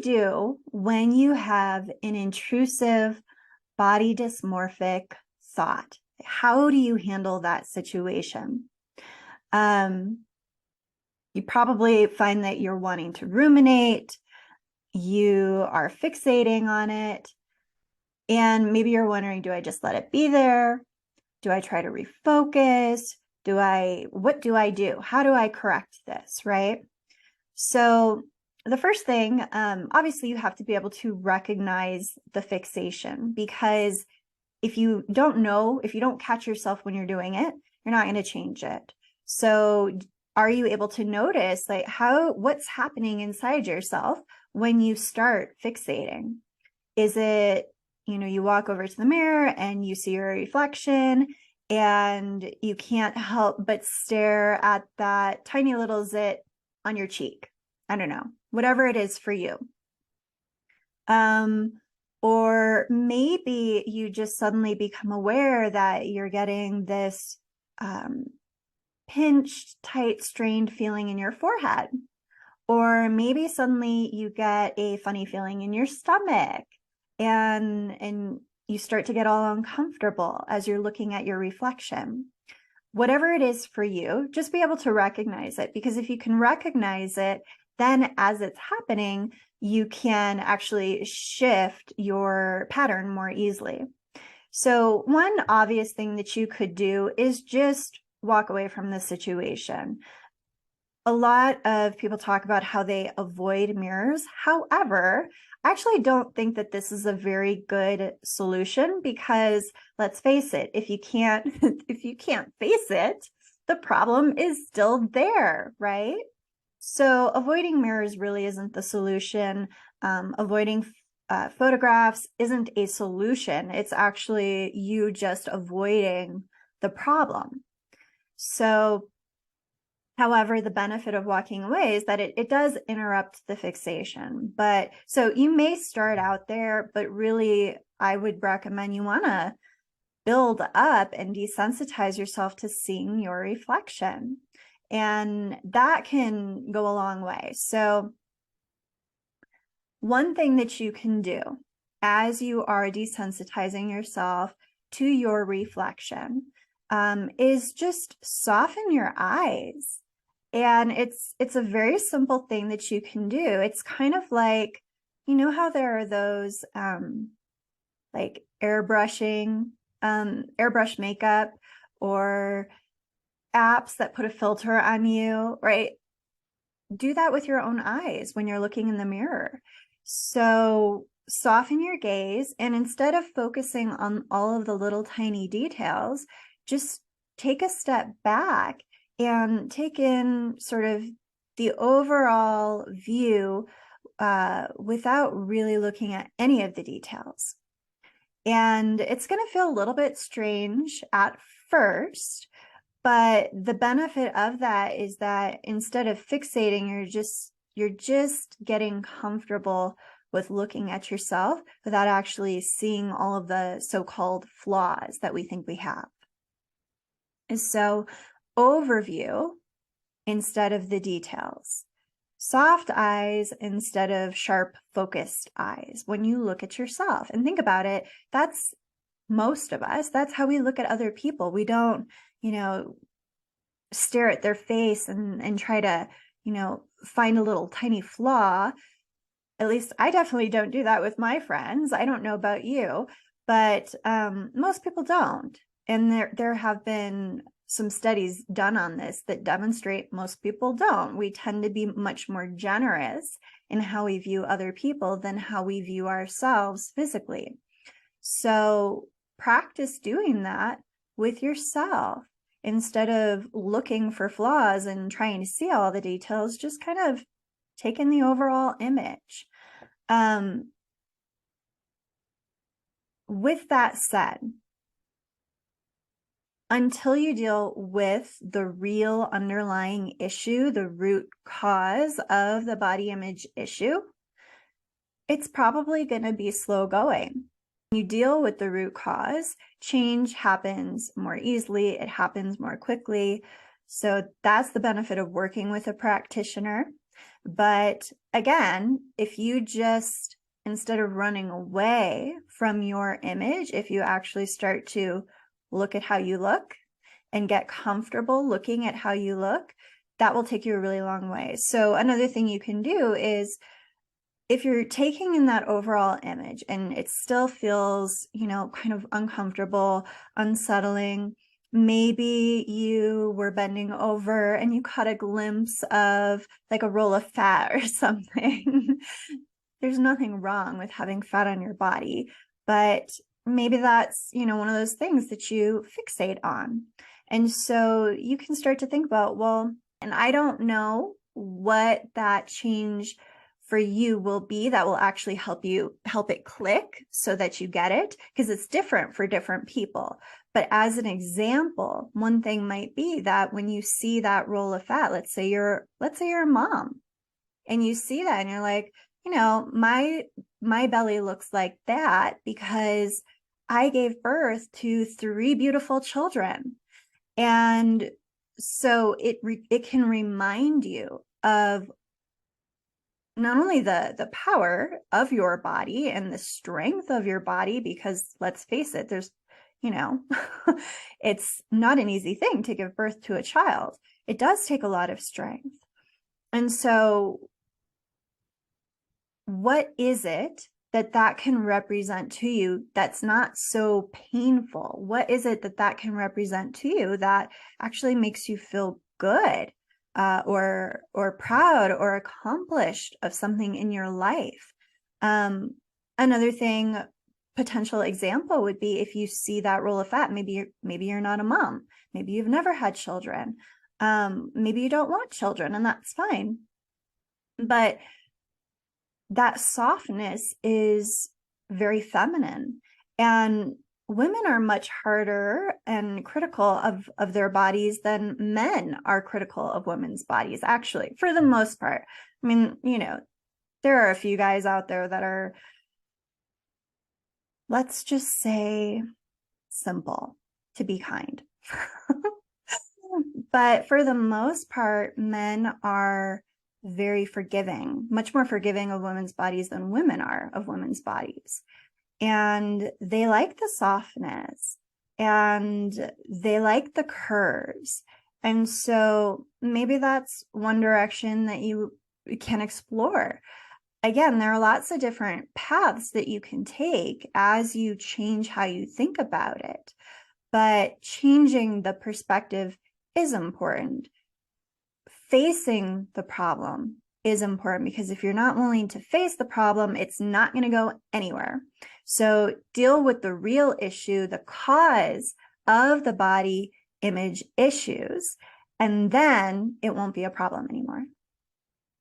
do when you have an intrusive body dysmorphic thought? How do you handle that situation? You probably find that you're wanting to ruminate, you are fixating on it, and maybe you're wondering, do I just let it be there? Do I try to refocus? What do I do? How do I correct this, right? So the first thing, obviously you have to be able to recognize the fixation, because if you don't catch yourself when you're doing it, you're not going to change it. So are you able to notice like what's happening inside yourself when you start fixating? Is it, you walk over to the mirror and you see your reflection and you can't help but stare at that tiny little zit on your cheek? I don't know, whatever it is for you. Or maybe you just suddenly become aware that you're getting this pinched, tight, strained feeling in your forehead. Or maybe suddenly you get a funny feeling in your stomach and you start to get all uncomfortable as you're looking at your reflection. Whatever it is for you, just be able to recognize it, because if you can recognize it, then as it's happening, you can actually shift your pattern more easily. So one obvious thing that you could do is just walk away from the situation. A lot of people talk about how they avoid mirrors. However, I actually don't think that this is a very good solution, because let's face it, if you can't face it, the problem is still there, right? So avoiding mirrors really isn't the solution. Avoiding photographs isn't a solution. It's actually you just avoiding the problem. So however, the benefit of walking away is that it does interrupt the fixation. But so you may start out there, but really I would recommend you want to build up and desensitize yourself to seeing your reflection. And that can go a long way. So one thing that you can do as you are desensitizing yourself to your reflection is just soften your eyes. And it's a very simple thing that you can do. It's kind of like, how there are those like airbrush makeup or apps that put a filter on you, right? Do that with your own eyes when you're looking in the mirror. So soften your gaze, and instead of focusing on all of the little tiny details, just take a step back and take in sort of the overall view without really looking at any of the details. And it's going to feel a little bit strange at first, but the benefit of that is that instead of fixating, you're just getting comfortable with looking at yourself without actually seeing all of the so-called flaws that we think we have. And so overview instead of the details. Soft eyes instead of sharp, focused eyes when you look at yourself. And think about it, that's most of us. That's how we look at other people. We don't, stare at their face and try to, find a little tiny flaw. At least I definitely don't do that with my friends. I don't know about you, but most people don't. And there have been some studies done on this that demonstrate most people don't. We tend to be much more generous in how we view other people than how we view ourselves physically. So practice doing that with yourself. Instead of looking for flaws and trying to see all the details, just kind of take in the overall image. With that said, until you deal with the real underlying issue, the root cause of the body image issue, it's probably going to be slow going. When you deal with the root cause, change happens more easily, it happens more quickly. So that's the benefit of working with a practitioner. But again, if you just, instead of running away from your image, if you actually start to look at how you look and get comfortable looking at how you look, that will take you a really long way. So another thing you can do is, if you're taking in that overall image and it still feels, kind of uncomfortable, unsettling, maybe you were bending over and you caught a glimpse of like a roll of fat or something. There's nothing wrong with having fat on your body, but maybe that's, one of those things that you fixate on. And so you can start to think about, well, and I don't know what that change for you will be that will actually help it click so that you get it, because it's different for different people. But as an example, one thing might be that when you see that roll of fat, let's say you're a mom, and you see that and you're like, my belly looks like that because I gave birth to 3 beautiful children. And so it can remind you of not only the power of your body and the strength of your body, because let's face it, there's, it's not an easy thing to give birth to a child. It does take a lot of strength. And so what is it that can represent to you that's not so painful? What is it that can represent to you that actually makes you feel good, or proud or accomplished of something in your life? Another thing, potential example would be, if you see that roll of fat, maybe you're not a mom, maybe you've never had children, maybe you don't want children, and that's fine. But that softness is very feminine, and women are much harder and critical of their bodies than men are critical of women's bodies, actually, for the most part. I mean, there are a few guys out there that are, let's just say, simple, to be kind. But for the most part, men are very forgiving, much more forgiving of women's bodies than women are of women's bodies. And they like the softness and they like the curves. And so maybe that's one direction that you can explore. Again, there are lots of different paths that you can take as you change how you think about it. But changing the perspective is important. Facing the problem is important, because if you're not willing to face the problem, it's not going to go anywhere. So deal with the real issue, the cause of the body image issues, and then it won't be a problem anymore.